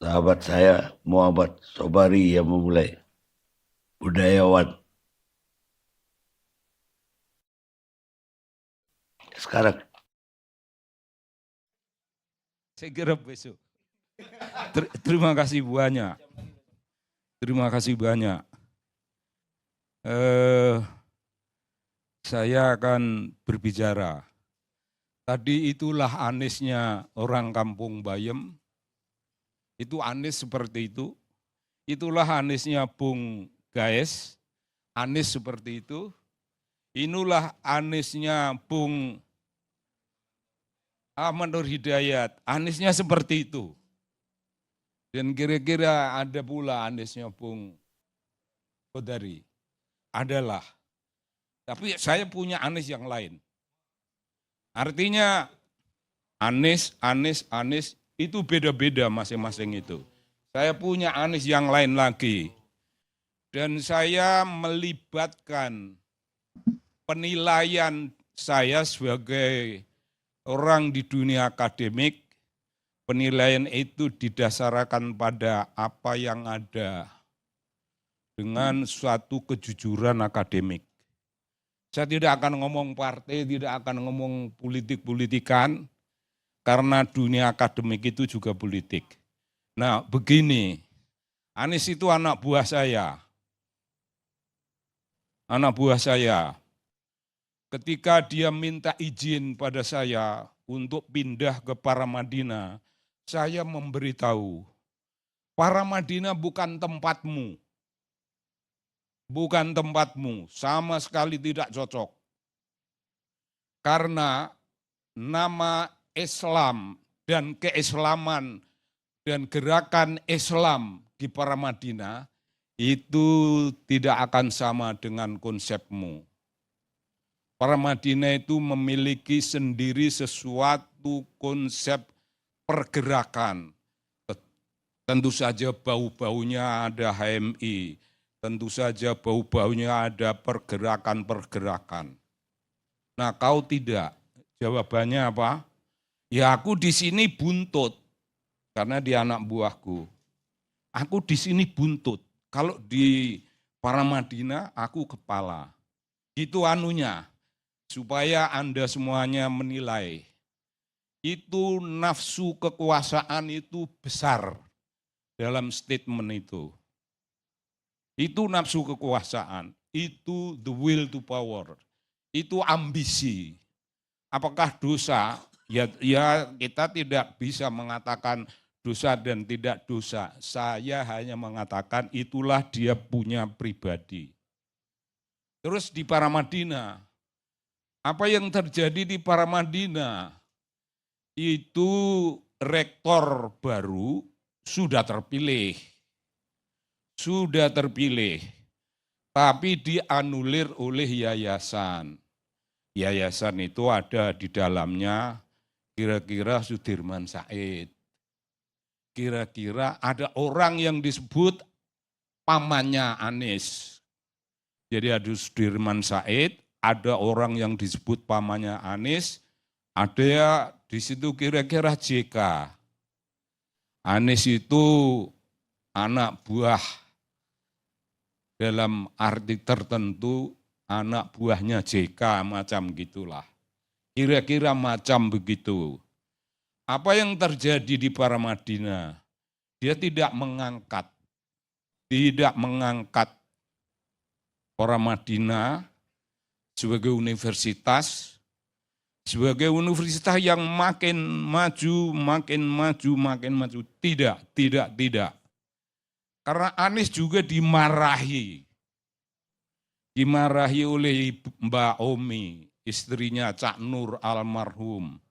sahabat saya Muhammad Sobari yang memulai. Budayawan. Sekarang Saya kira besok. Terima kasih banyak. Terima kasih banyak. Saya akan berbicara. Tadi itulah Anisnya orang kampung Bayem. Itu Anis seperti itu. Itulah Anisnya Bung Gaes. Anis seperti itu. Inilah Anisnya Bung Ahmad Nur Hidayat. Anisnya seperti itu. Dan kira-kira ada pula Anisnya Bung Kodari. Adalah. Tapi saya punya Anis yang lain. Artinya Anis itu beda-beda masing-masing itu. Saya punya Anis yang lain lagi. Dan saya melibatkan penilaian saya sebagai orang di dunia akademik. Penilaian itu didasarkan pada apa yang ada dengan suatu kejujuran akademik. Saya tidak akan ngomong partai, tidak akan ngomong politik-politikan, karena dunia akademik itu juga politik. Nah begini, Anis itu anak buah saya. Anak buah saya. Ketika dia minta izin pada saya untuk pindah ke Paramadina, saya memberitahu, Paramadina bukan tempatmu. Bukan tempatmu, sama sekali tidak cocok. Karena nama Islam dan keislaman dan gerakan Islam di Paramadina itu tidak akan sama dengan konsepmu. Paramadina itu memiliki sendiri sesuatu konsep pergerakan. Tentu saja bau-baunya ada HMI, tentu saja bau-baunya ada pergerakan-pergerakan. Nah, kau tidak. Jawabannya apa? Ya aku di sini buntut, karena dia anak buahku. Aku di sini buntut. Kalau di Paramadina aku kepala. Itu anunya, supaya Anda semuanya menilai. Itu nafsu kekuasaan itu besar dalam statement itu. Itu nafsu kekuasaan, itu the will to power, itu ambisi. Apakah dosa? Ya kita tidak bisa mengatakan dosa dan tidak dosa. Saya hanya mengatakan itulah dia punya pribadi. Terus di Paramadina, apa yang terjadi di Paramadina? Itu rektor baru sudah terpilih. Sudah terpilih, tapi dianulir oleh yayasan. Yayasan itu ada di dalamnya kira-kira Sudirman Said. Kira-kira ada orang yang disebut pamannya Anies. Jadi ada Sudirman Said, ada orang yang disebut pamannya Anies, ada di situ kira-kira JK. Anies itu anak buah dalam arti tertentu anak buahnya JK macam gitulah. Kira-kira macam begitu. Apa yang terjadi di Paramadina? Dia tidak mengangkat Paramadina sebagai universitas yang makin maju. Tidak. Karena Anies juga dimarahi oleh Mbak Omi, istrinya Cak Nur almarhum.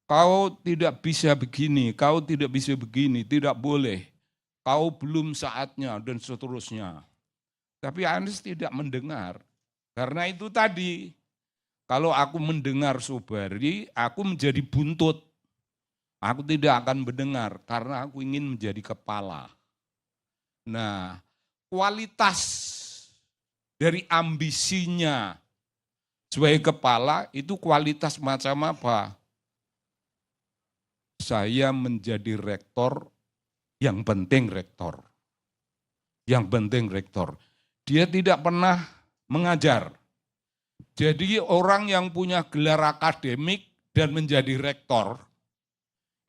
Kau tidak bisa begini, tidak boleh. Kau belum saatnya dan seterusnya. Tapi Anies tidak mendengar. Karena itu tadi, kalau aku mendengar Sobari, aku menjadi buntut. Aku tidak akan mendengar karena aku ingin menjadi kepala. Nah, kualitas dari ambisinya sebagai kepala itu kualitas macam apa? Saya menjadi rektor Yang penting rektor. Yang penting rektor. Dia tidak pernah mengajar. Jadi orang yang punya gelar akademik dan menjadi rektor,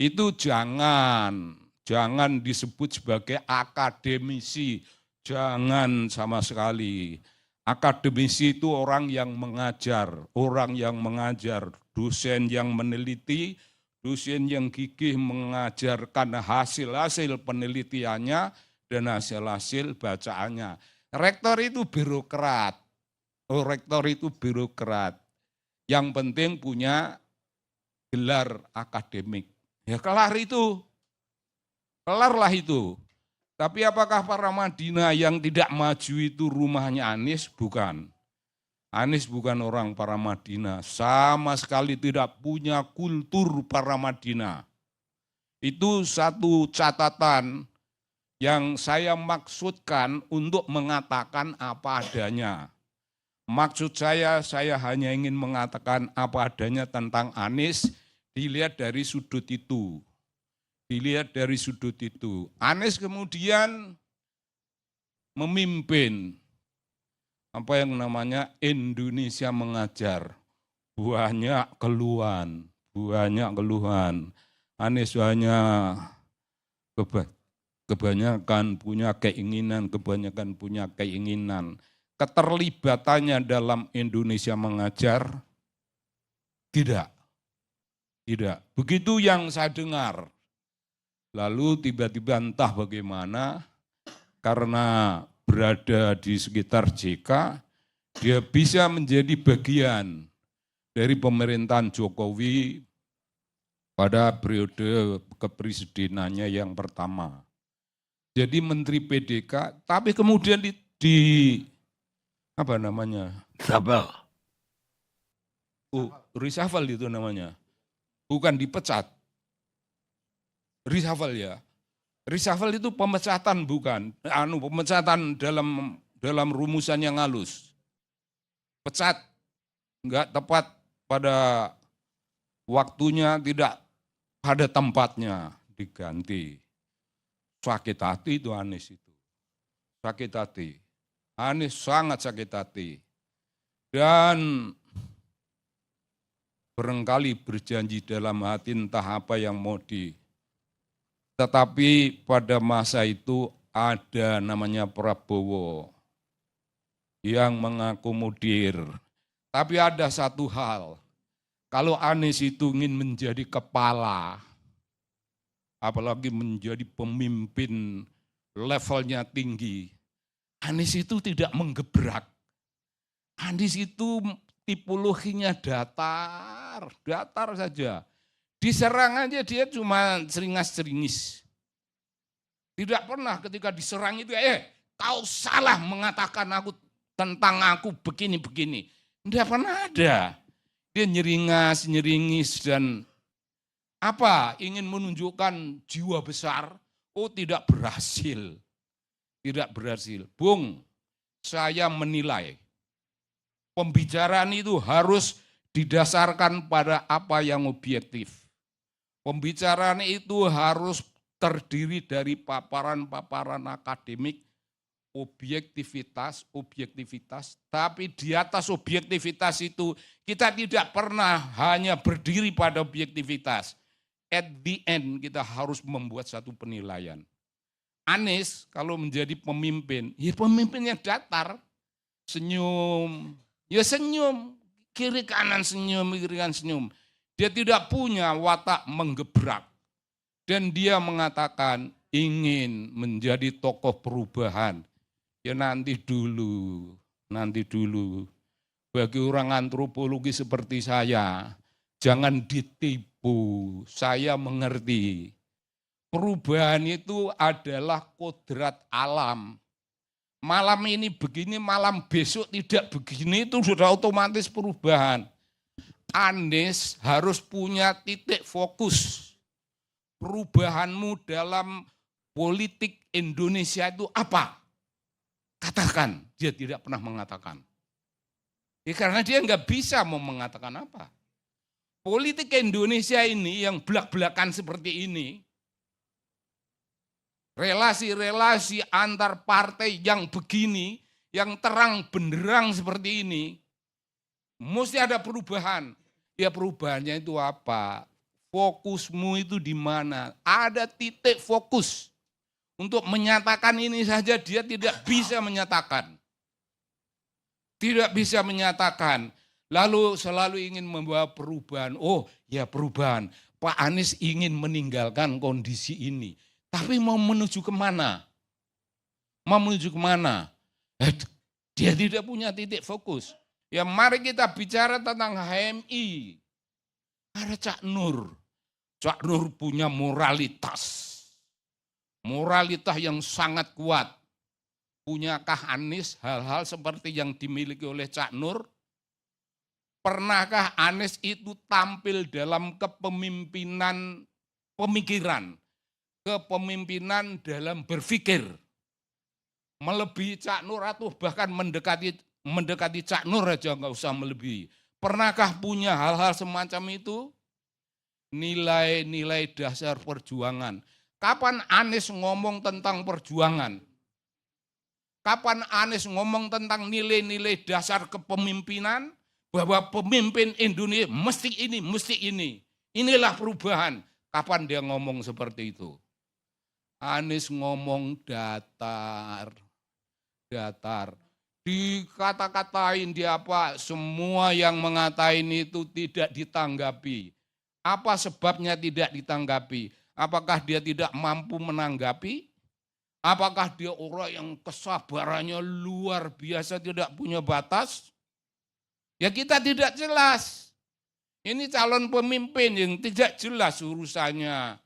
itu jangan disebut sebagai akademisi. Jangan sama sekali. Akademisi itu orang yang mengajar, dosen yang meneliti, dosen yang gigih mengajarkan hasil-hasil penelitiannya dan hasil-hasil bacaannya. Rektor itu birokrat. Rektor itu birokrat. Yang penting punya gelar akademik. Ya kelarlah itu. Tapi apakah para Madinah yang tidak maju itu rumahnya Anies? Bukan. Anies bukan orang para Madinah, sama sekali tidak punya kultur para Madinah. Itu satu catatan yang saya maksudkan untuk mengatakan apa adanya. Maksud saya hanya ingin mengatakan apa adanya tentang Anies, dilihat dari sudut itu. Anies kemudian memimpin apa yang namanya Indonesia mengajar. Banyak keluhan. Anies hanya kebanyakan punya keinginan. Keterlibatannya dalam Indonesia mengajar tidak. Begitu yang saya dengar. Lalu tiba-tiba entah bagaimana, karena berada di sekitar JK, dia bisa menjadi bagian dari pemerintahan Jokowi pada periode kepresidenannya yang pertama. Jadi Menteri PDK, tapi kemudian apa namanya? Reshuffle itu namanya. Bukan dipecat. Reshuffle ya. Reshuffle itu pemecatan bukan. Pemecatan dalam rumusan yang halus. Pecat enggak tepat pada waktunya, tidak pada tempatnya, diganti. Sakit hati itu Anies itu. Sakit hati. Anies sangat sakit hati. Dan barangkali berjanji dalam hati entah apa yang mau tetapi pada masa itu ada namanya Prabowo yang mengakomodir. Tapi ada satu hal, kalau Anies itu ingin menjadi kepala, apalagi menjadi pemimpin levelnya tinggi, Anies itu tidak menggebrak. Anies itu tipologinya datar saja. Diserang aja dia cuma seringas-seringis. Tidak pernah ketika diserang itu, kau salah mengatakan tentang aku begini-begini. Tidak pernah ada. Dia nyeringas-nyeringis dan ingin menunjukkan jiwa besar. Tidak berhasil. Bung, saya menilai pembicaraan itu harus didasarkan pada apa yang objektif. Pembicaraan itu harus terdiri dari paparan-paparan akademik, objektivitas, tapi di atas objektivitas itu kita tidak pernah hanya berdiri pada objektivitas. At the end kita harus membuat satu penilaian. Anies kalau menjadi pemimpin, ya pemimpinnya datar, senyum, kiri kanan senyum. Dia tidak punya watak menggebrak. Dan dia mengatakan ingin menjadi tokoh perubahan. Ya nanti dulu. Bagi orang antropologi seperti saya, jangan ditipu. Saya mengerti. Perubahan itu adalah kodrat alam. Malam ini begini, malam besok tidak begini, itu sudah otomatis perubahan. Anies harus punya titik fokus. Perubahanmu dalam politik Indonesia itu apa? Katakan, dia tidak pernah mengatakan. Ya karena dia nggak bisa mau mengatakan apa. Politik Indonesia ini yang belak-belakan seperti ini, relasi-relasi antar partai yang begini, yang terang benderang seperti ini, mesti ada perubahan. Ya perubahannya itu apa? Fokusmu itu di mana? Ada titik fokus. Untuk menyatakan ini saja dia tidak bisa menyatakan. Tidak bisa menyatakan. Lalu selalu ingin membawa perubahan. Oh ya perubahan. Pak Anies ingin meninggalkan kondisi ini. Tapi mau menuju kemana? Mau menuju kemana? Dia tidak punya titik fokus. Ya mari kita bicara tentang HMI. Ada Cak Nur. Cak Nur punya moralitas. Moralitas yang sangat kuat. Punyakah Anies hal-hal seperti yang dimiliki oleh Cak Nur? Pernahkah Anies itu tampil dalam kepemimpinan pemikiran? Kepemimpinan dalam berpikir? Melebihi Cak Nur atau bahkan mendekati Cak Nur aja nggak usah melebihi. Pernahkah punya hal-hal semacam itu? Nilai-nilai dasar perjuangan. Kapan Anies ngomong tentang perjuangan? Kapan Anies ngomong tentang nilai-nilai dasar kepemimpinan? Bahwa pemimpin Indonesia mesti ini, mesti ini. Inilah perubahan. Kapan dia ngomong seperti itu? Anies ngomong datar. Datar. Dikata-katain dia apa? Semua yang mengatain itu tidak ditanggapi. Apa sebabnya tidak ditanggapi? Apakah dia tidak mampu menanggapi? Apakah dia orang yang kesabarannya luar biasa tidak punya batas? Ya kita tidak jelas. Ini calon pemimpin yang tidak jelas urusannya.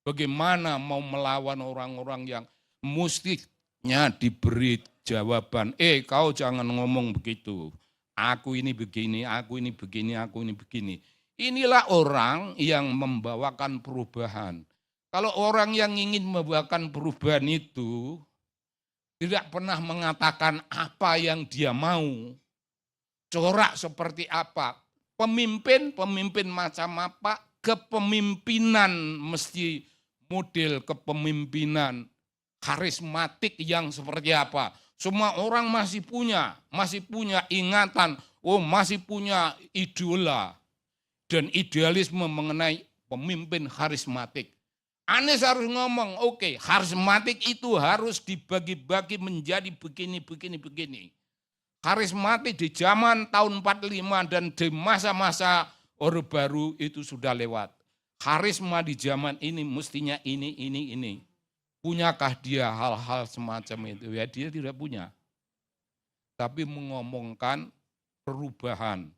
Bagaimana mau melawan orang-orang yang mestinya diberi jawaban. Kau jangan ngomong begitu. Aku ini begini, aku ini begini, aku ini begini. Inilah orang yang membawakan perubahan. Kalau orang yang ingin membawakan perubahan itu tidak pernah mengatakan apa yang dia mau, corak seperti apa, pemimpin macam apa, kepemimpinan mesti model kepemimpinan karismatik yang seperti apa. Semua orang masih punya ingatan, masih punya idola. Dan idealisme mengenai pemimpin karismatik. Anies harus ngomong, oke, karismatik itu harus dibagi-bagi menjadi begini. Karismatik di zaman tahun 45 dan di masa-masa Orde Baru itu sudah lewat. Karisma di zaman ini mestinya ini. Punyakah dia hal-hal semacam itu? Ya dia tidak punya. Tapi mengomongkan perubahan.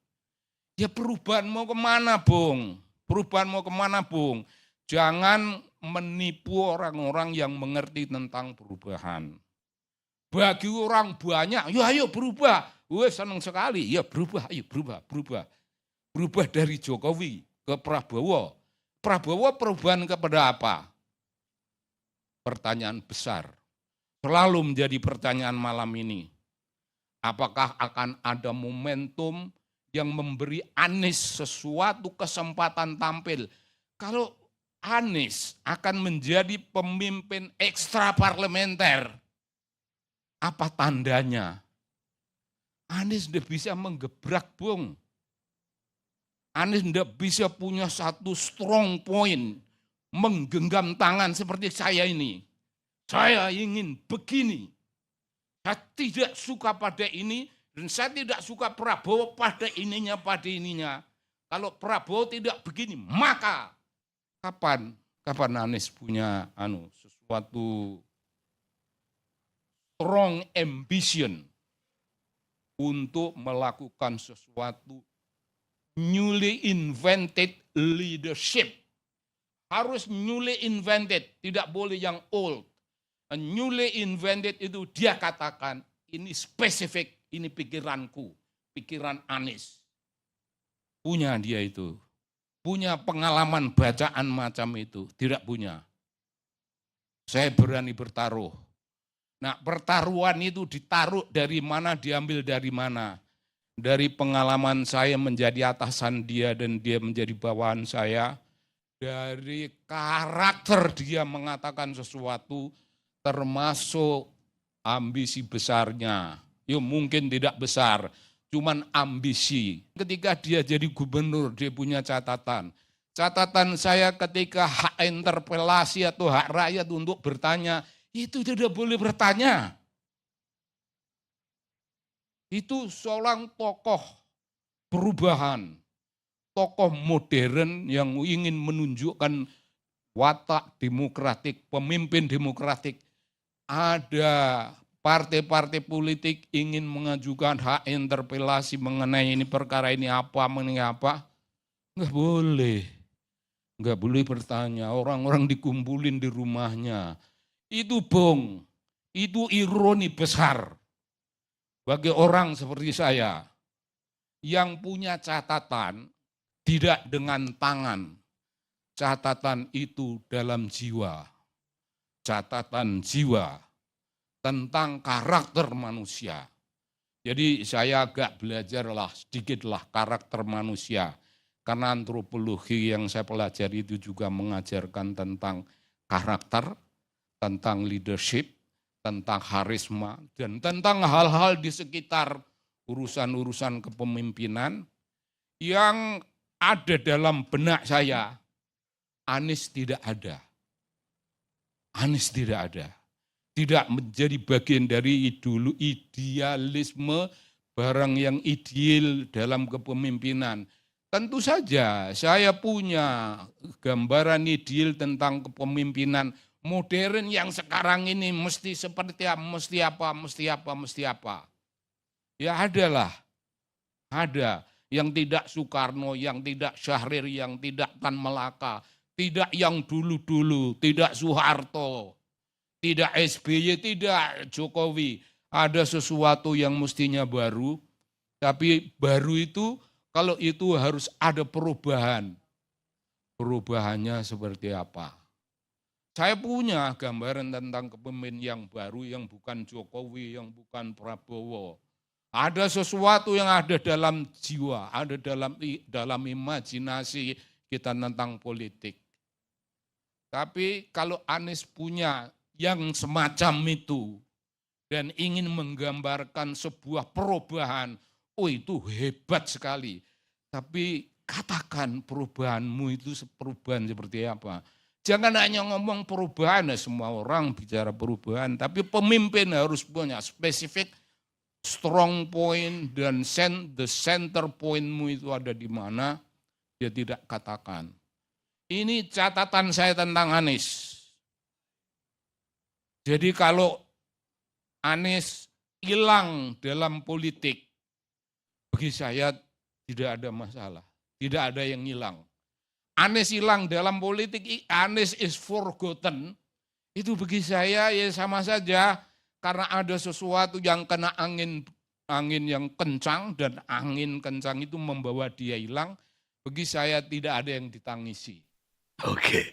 Ya perubahan mau kemana, Bung? Perubahan mau kemana, Bung? Jangan menipu orang-orang yang mengerti tentang perubahan. Bagi orang banyak, ya ayo berubah. Senang sekali, ya berubah, ayo berubah. Berubah dari Jokowi ke Prabowo. Prabowo perubahan kepada apa? Pertanyaan besar. Selalu menjadi pertanyaan malam ini. Apakah akan ada momentum yang memberi Anies sesuatu kesempatan tampil? Kalau Anies akan menjadi pemimpin ekstra parlementer, apa tandanya? Anies tidak bisa menggebrak, Bung. Anies tidak bisa punya satu strong point, menggenggam tangan seperti saya ini. Saya ingin begini. Saya tidak suka pada ini, dan saya tidak suka Prabowo pada ininya. Kalau Prabowo tidak begini, maka kapan Anies punya sesuatu strong ambition untuk melakukan sesuatu newly invented leadership. Harus newly invented, tidak boleh yang old. Newly invented itu dia katakan, ini spesifik, ini pikiranku, pikiran Anies. Punya dia itu. Punya pengalaman bacaan macam itu. Tidak punya. Saya berani bertaruh. Nah, pertaruhan itu ditaruh dari mana, diambil dari mana. Dari pengalaman saya menjadi atasan dia dan dia menjadi bawahan saya. Dari karakter dia mengatakan sesuatu. termasuk ambisi besarnya. Ya mungkin tidak besar, cuman ambisi. Ketika dia jadi gubernur, dia punya catatan. Catatan saya ketika hak interpelasi atau hak rakyat untuk bertanya, itu tidak boleh bertanya. Itu seorang tokoh perubahan, tokoh modern yang ingin menunjukkan watak demokratik, pemimpin demokratik. Ada partai-partai politik ingin mengajukan hak interpelasi mengenai ini perkara ini apa, Enggak boleh. Enggak boleh bertanya, orang-orang dikumpulin di rumahnya. Itu bong, itu ironi besar bagi orang seperti saya yang punya catatan tidak dengan tangan. Catatan itu dalam jiwa. Catatan jiwa tentang karakter manusia. Jadi saya agak belajarlah sedikitlah karakter manusia. Karena antropologi yang saya pelajari itu juga mengajarkan tentang karakter, tentang leadership, tentang karisma, dan tentang hal-hal di sekitar urusan-urusan kepemimpinan yang ada dalam benak saya. Anies tidak ada. Anies tidak ada. Tidak menjadi bagian dari idealisme barang yang ideal dalam kepemimpinan. Tentu saja saya punya gambaran ideal tentang kepemimpinan modern yang sekarang ini mesti seperti apa, mesti apa. Ya adalah, ada yang tidak Soekarno, yang tidak Syahrir, yang tidak Tan Malaka, tidak yang dulu-dulu, tidak Soeharto, tidak SBY, tidak Jokowi. Ada sesuatu yang mestinya baru, tapi baru itu kalau itu harus ada perubahan. Perubahannya seperti apa? Saya punya gambaran tentang kepemimpinan yang baru, yang bukan Jokowi, yang bukan Prabowo. Ada sesuatu yang ada dalam jiwa, ada dalam imajinasi kita tentang politik. Tapi kalau Anies punya yang semacam itu dan ingin menggambarkan sebuah perubahan, oh itu hebat sekali. Tapi katakan perubahanmu itu perubahan seperti apa. Jangan hanya ngomong perubahan, semua orang bicara perubahan. Tapi pemimpin harus punya spesifik, strong point, dan the center pointmu itu ada di mana, dia tidak katakan. Ini catatan saya tentang Anies. Jadi kalau Anies hilang dalam politik, bagi saya tidak ada masalah, tidak ada yang hilang. Anies hilang dalam politik, Anies is forgotten, itu bagi saya ya sama saja, karena ada sesuatu yang kena angin yang kencang, dan angin kencang itu membawa dia hilang, bagi saya tidak ada yang ditangisi. Oke.